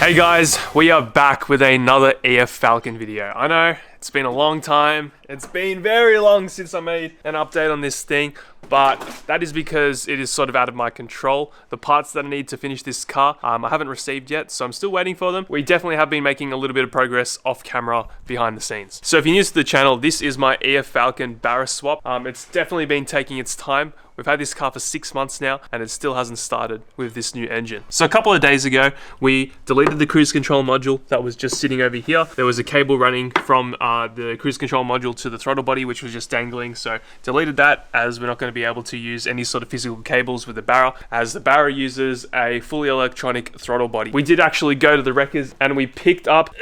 Hey guys, we are back with another EF Falcon video. I know, it's been a long time. It's been very long since I made an update on this thing, but that is because it is sort of out of my control. The parts that I need to finish this car, I haven't received yet, so I'm still waiting for them. We definitely have been making a little bit of progress off camera behind the scenes. So if you're new to the channel, this is my EF Falcon BARRA swap. It's definitely been taking its time. We've had this car for 6 months now, and it still hasn't started with this new engine. So a couple of days ago, we deleted the cruise control module that was just sitting over here. There was a cable running from the cruise control module to the throttle body, which was just dangling. So deleted that, as we're not going to be able to use any sort of physical cables with the BARRA, as the BARRA uses a fully electronic throttle body. We did actually go to the wreckers and we picked up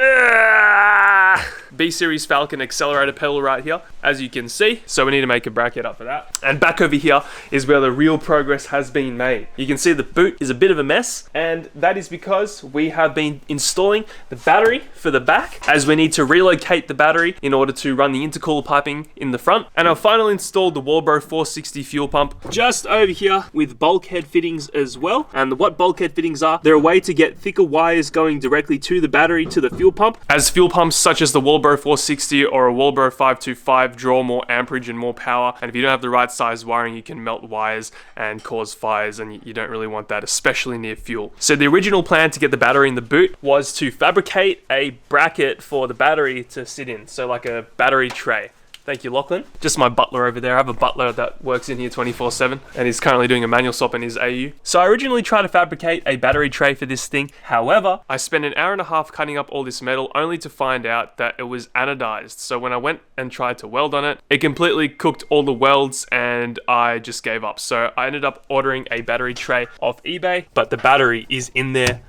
B-Series Falcon accelerator pedal right here, as you can see. So we need to make a bracket up for that. And back over here is where the real progress has been made. You can see the boot is a bit of a mess, and that is because we have been installing the battery for the back, as we need to relocate the battery in order to run the intercooler piping in the front. And I've finally installed the Walbro 460 fuel pump just over here with bulkhead fittings as well. And what bulkhead fittings are, they're a way to get thicker wires going directly to the battery, to the fuel pump, as fuel pumps such as the Walbro 460 or a Walbro 525 draw more amperage and more power, and if you don't have the right size wiring, you can melt wires and cause fires, and you don't really want that, especially near fuel. So the original plan to get the battery in the boot was to fabricate a bracket for the battery to sit in, so like a battery tray. Thank you, Lachlan. Just my butler over there. I have a butler that works in here 24/7, and he's currently doing a manual swap in his AU. So I originally tried to fabricate a battery tray for this thing. However, I spent an hour and a half cutting up all this metal, only to find out that it was anodized. So when I went and tried to weld on it, it completely cooked all the welds, and I just gave up. So I ended up ordering a battery tray off eBay, but the battery is in there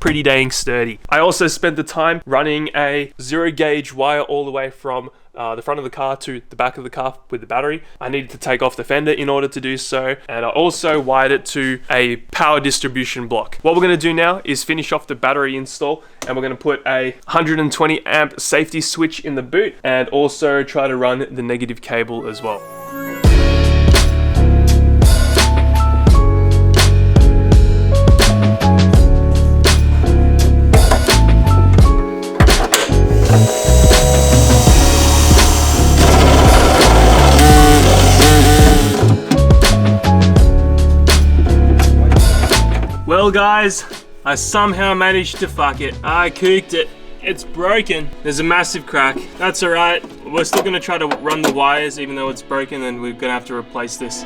pretty dang sturdy. I also spent the time running a 0 gauge wire all the way from the front of the car to the back of the car with the battery. I needed to take off the fender in order to do so, and I also wired it to a power distribution block. What we're going to do now is finish off the battery install, and we're going to put a 120 amp safety switch in the boot, and also try to run the negative cable as well. Well guys, I somehow managed to fuck it. I cooked it. It's broken. There's a massive crack. That's alright. We're still gonna try to run the wires even though it's broken, and we're gonna have to replace this.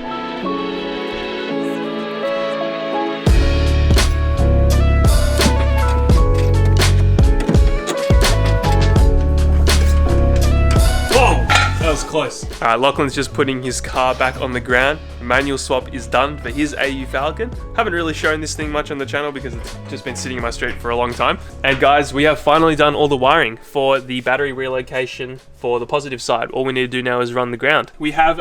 That was close. Alright, Lachlan's just putting his car back on the ground. The manual swap is done for his AU Falcon. Haven't really shown this thing much on the channel because it's just been sitting in my street for a long time. And guys, we have finally done all the wiring for the battery relocation for the positive side. All we need to do now is run the ground. We have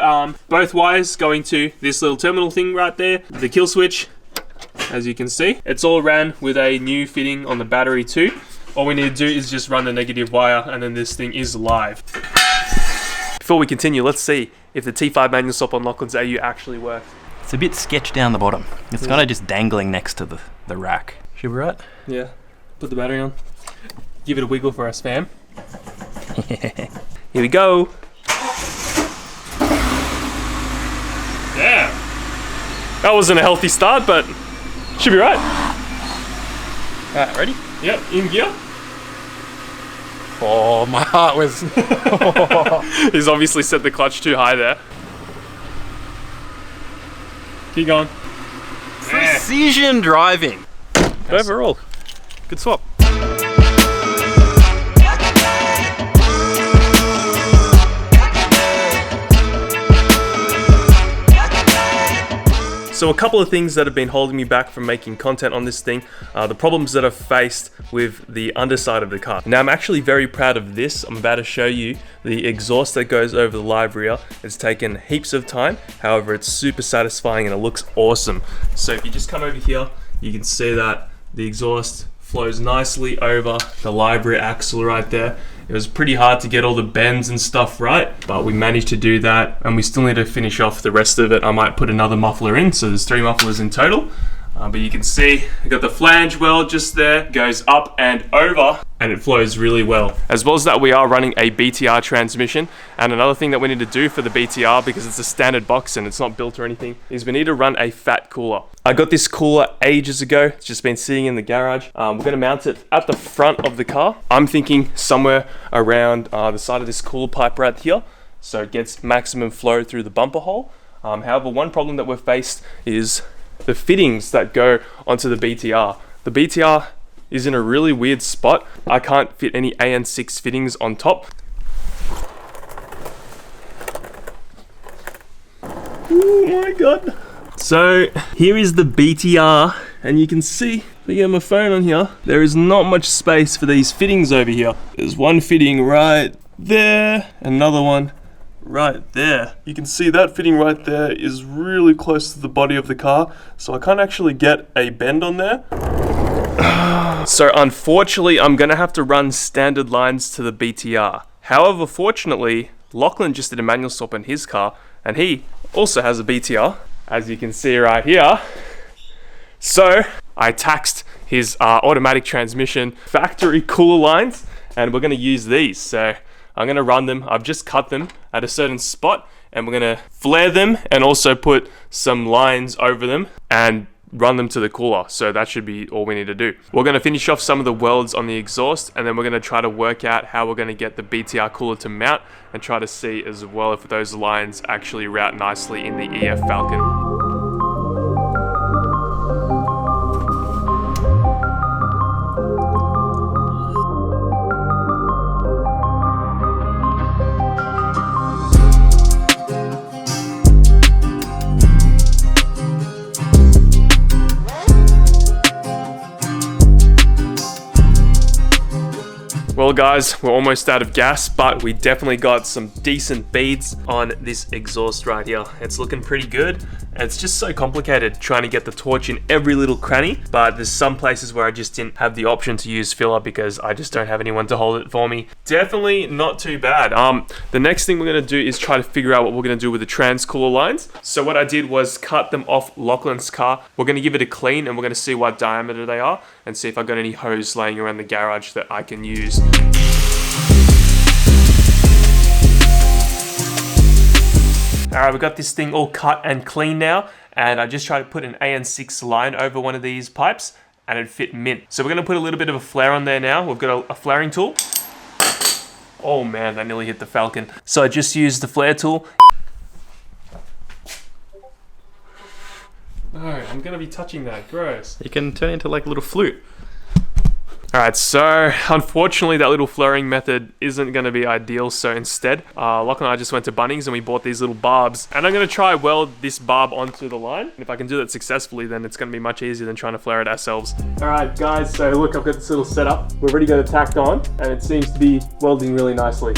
both wires going to this little terminal thing right there, the kill switch, as you can see. It's all ran with a new fitting on the battery too. All we need to do is just run the negative wire, and then this thing is live. Before we continue, let's see if the T5 manual swap on Lachlan's AU actually works. It's a bit sketched down the bottom. It's kind of just dangling next to the rack. Should be right? Yeah. Put the battery on. Give it a wiggle for us, fam. Here we go. Damn. That wasn't a healthy start, but should be right. Alright, ready? Yep, in gear. Oh, my heart was... He's obviously set the clutch too high there. Keep going. Precision driving. Overall, good swap. So a couple of things that have been holding me back from making content on this thing are the problems that I've faced with the underside of the car. Now I'm actually very proud of this. I'm about to show you the exhaust that goes over the live rear. It's taken heaps of time, however it's super satisfying and it looks awesome. So if you just come over here, you can see that the exhaust flows nicely over the live rear axle right there. It was pretty hard to get all the bends and stuff right, but we managed to do that, and we still need to finish off the rest of it. I might put another muffler in, so there's 3 mufflers in total. But you can see we got the flange weld just there, goes up and over, and it flows really well. As well as that, we are running a BTR transmission, and another thing that we need to do for the BTR, because it's a standard box and it's not built or anything, is we need to run a fat cooler. I got this cooler ages ago. It's just been sitting in the garage. We're going to mount it at the front of the car. I'm thinking somewhere around the side of this cooler pipe right here, so it gets maximum flow through the bumper hole. However, one problem that we've faced is the fittings that go onto the BTR. The BTR is in a really weird spot. I can't fit any AN6 fittings on top. Oh my god. So here is the BTR, and you can see, if I get my phone on here, there is not much space for these fittings over here. There's one fitting right there, another one right there. You can see that fitting right there is really close to the body of the car, so I can't actually get a bend on there. So unfortunately, I'm gonna have to run standard lines to the BTR. However, fortunately, Lachlan just did a manual swap in his car, and he also has a BTR, as you can see right here. So I taxed his automatic transmission factory cooler lines, and we're gonna use these. So I'm gonna run them. I've just cut them at a certain spot, and we're gonna flare them and also put some lines over them and run them to the cooler. So that should be all we need to do. We're gonna finish off some of the welds on the exhaust, and then we're gonna try to work out how we're gonna get the BTR cooler to mount, and try to see as well if those lines actually route nicely in the EF Falcon. Well guys, we're almost out of gas, but we definitely got some decent beads on this exhaust right here. It's looking pretty good. It's just so complicated trying to get the torch in every little cranny, but there's some places where I just didn't have the option to use filler because I just don't have anyone to hold it for me. Definitely not too bad. The next thing we're gonna do is try to figure out what we're gonna do with the trans cooler lines. So what I did was cut them off Lachlan's car. We're gonna give it a clean, and we're gonna see what diameter they are and see if I've got any hose laying around the garage that I can use. Alright, we've got this thing all cut and clean now, and I just tried to put an AN6 line over one of these pipes, and it fit mint. So we're going to put a little bit of a flare on there now. We've got a flaring tool. Oh man, I nearly hit the Falcon. So I just used the flare tool. No, I'm going to be touching that, gross. You can turn it into like a little flute. Alright, so unfortunately that little flaring method isn't going to be ideal, so instead, Lachlan and I just went to Bunnings and we bought these little barbs, and I'm going to try weld this barb onto the line. And if I can do that successfully, then it's going to be much easier than trying to flare it ourselves. Alright guys, so look, I've got this little setup. We've already got it tacked on, and it seems to be welding really nicely.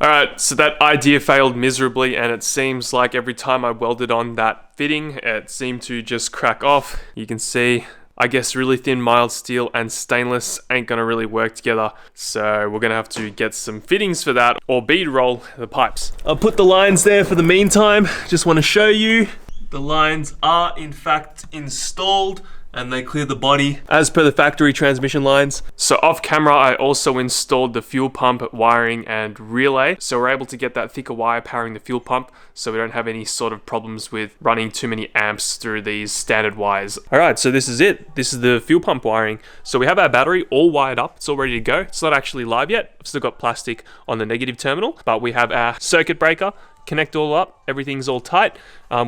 Alright, so that idea failed miserably, and it seems like every time I welded on that fitting, it seemed to just crack off. You can see, I guess really thin mild steel and stainless ain't gonna really work together, so we're gonna have to get some fittings for that, or bead roll the pipes. I'll put the lines there for the meantime. Just want to show you, the lines are in fact installed, and they clear the body as per the factory transmission lines. So off camera, I also installed the fuel pump wiring and relay. So we're able to get that thicker wire powering the fuel pump, so we don't have any sort of problems with running too many amps through these standard wires. All right, so this is it. This is the fuel pump wiring. So we have our battery all wired up. It's all ready to go. It's not actually live yet. I've still got plastic on the negative terminal, but we have our circuit breaker, connect all up, everything's all tight.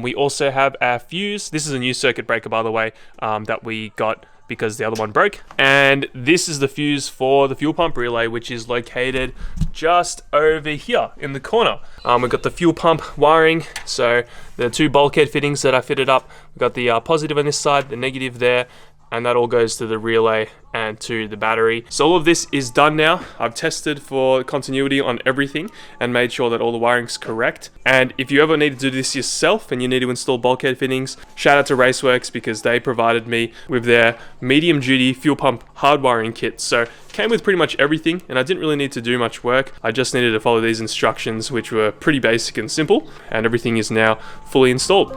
We also have our fuse. This is a new circuit breaker, by the way, that we got because the other one broke. And this is the fuse for the fuel pump relay, which is located just over here in the corner. We've got the fuel pump wiring, so the two bulkhead fittings that I fitted up. We've got the positive on this side, the negative there, and that all goes to the relay and to the battery. So all of this is done now. I've tested for continuity on everything and made sure that all the wiring's correct. And if you ever need to do this yourself and you need to install bulkhead fittings, shout out to Raceworks, because they provided me with their medium duty fuel pump hardwiring kit. So came with pretty much everything, and I didn't really need to do much work. I just needed to follow these instructions, which were pretty basic and simple, and everything is now fully installed.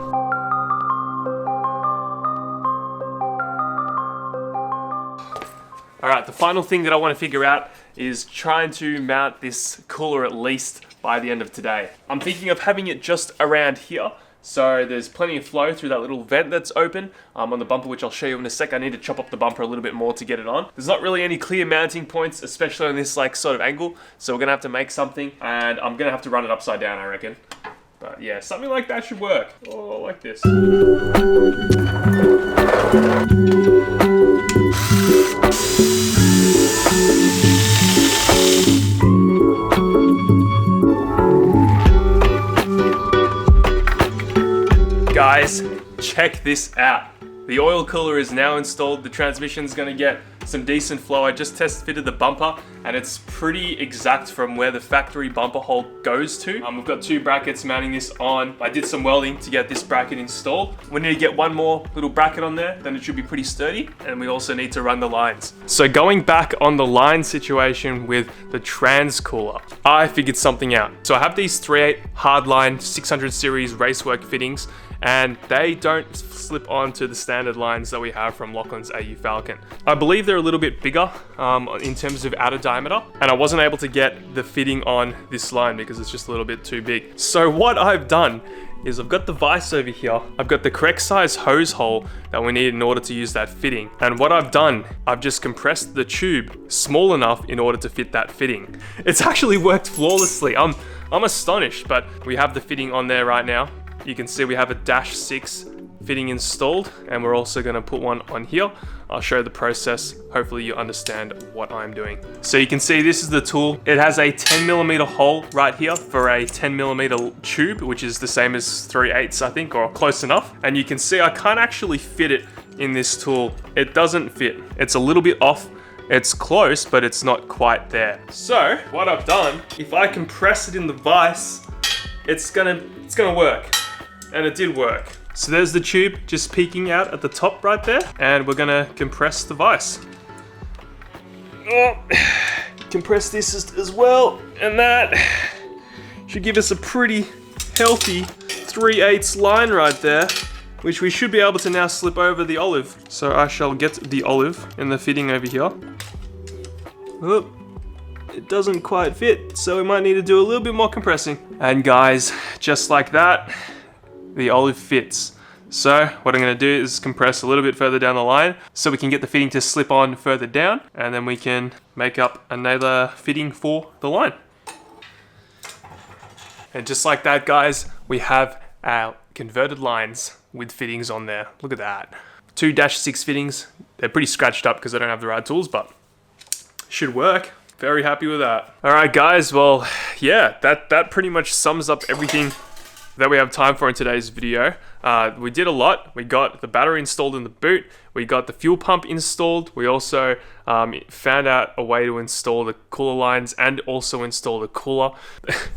Alright, the final thing that I want to figure out is trying to mount this cooler at least by the end of today. I'm thinking of having it just around here, so there's plenty of flow through that little vent that's open on the bumper, which I'll show you in a sec. I need to chop up the bumper a little bit more to get it on. There's not really any clear mounting points, especially on this like sort of angle, so we're gonna have to make something, and I'm gonna have to run it upside down, I reckon. But yeah, something like that should work. Oh, like this. Guys, check this out. The oil cooler is now installed. The transmission's gonna get some decent flow. I just test fitted the bumper, and it's pretty exact from where the factory bumper hole goes to. We've got 2 brackets mounting this on. I did some welding to get this bracket installed. We need to get one more little bracket on there, then it should be pretty sturdy. And we also need to run the lines. So going back on the line situation with the trans cooler, I figured something out. So I have these 3/8 hardline 600 series Racework fittings, and they don't slip onto the standard lines that we have from Lauchlin's AU Falcon. I believe they're a little bit bigger in terms of outer diameter, and I wasn't able to get the fitting on this line because it's just a little bit too big. So what I've done is I've got the vise over here. I've got the correct size hose hole that we need in order to use that fitting. And what I've done, I've just compressed the tube small enough in order to fit that fitting. It's actually worked flawlessly. I'm astonished, but we have the fitting on there right now. You can see we have a -6 fitting installed, and we're also going to put one on here. I'll show the process. Hopefully you understand what I'm doing. So you can see this is the tool. It has a 10mm hole right here for a 10mm tube, which is the same as 3/8 I think, or close enough. And you can see I can't actually fit it in this tool. It doesn't fit. It's a little bit off. It's close, but it's not quite there. So what I've done, if I compress it in the vise, it's gonna work. And it did work. So there's the tube just peeking out at the top right there, and we're gonna compress the vise. Oh, compress this as well, and that should give us a pretty healthy 3/8 line right there, which we should be able to now slip over the olive. So I shall get the olive in the fitting over here. Oh, it doesn't quite fit, so we might need to do a little bit more compressing. And guys, just like that, the olive fits. So what I'm going to do is compress a little bit further down the line so we can get the fitting to slip on further down, and then we can make up another fitting for the line. And just like that, guys, we have our converted lines with fittings on there. Look at that. 2 -6 fittings. They're pretty scratched up because I don't have the right tools, but should work. Very happy with that. All right, guys. Well, yeah, that pretty much sums up everything that we have time for in today's video. We did a lot. We got the battery installed in the boot. We got the fuel pump installed. We also found out a way to install the cooler lines and also install the cooler.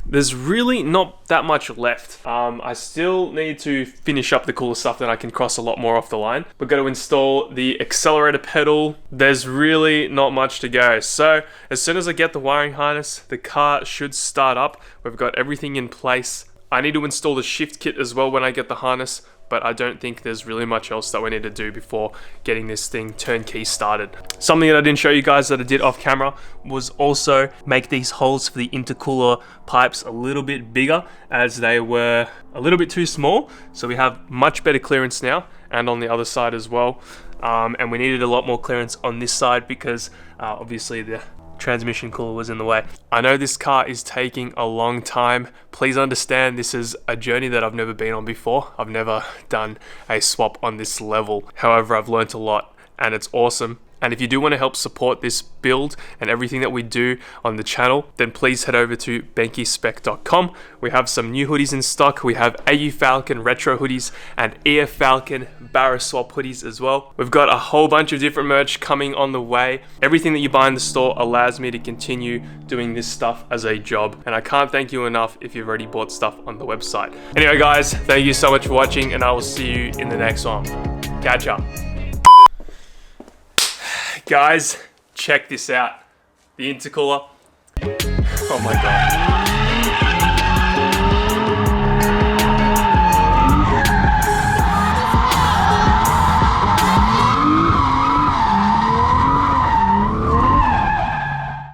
There's really not that much left. I still need to finish up the cooler stuff, then I can cross a lot more off the line. We're going to install the accelerator pedal. There's really not much to go. So as soon as I get the wiring harness, the car should start up. We've got everything in place. I need to install the shift kit as well when I get the harness, but I don't think there's really much else that we need to do before getting this thing turnkey started. Something that I didn't show you guys that I did off camera was also make these holes for the intercooler pipes a little bit bigger, as they were a little bit too small. So we have much better clearance now, and on the other side as well. And we needed a lot more clearance on this side because obviously the transmission cooler was in the way. I know this car is taking a long time. Please understand, this is a journey that I've never been on before. I've never done a swap on this level. However, I've learnt a lot and it's awesome. And if you do want to help support this build and everything that we do on the channel, then please head over to benkispec.com. We have some new hoodies in stock. We have AU Falcon retro hoodies and EF Falcon BARRA swap hoodies as well. We've got a whole bunch of different merch coming on the way. Everything that you buy in the store allows me to continue doing this stuff as a job. And I can't thank you enough if you've already bought stuff on the website. Anyway guys, thank you so much for watching, and I will see you in the next one. Catch up. Guys, check this out. The intercooler. Oh my god.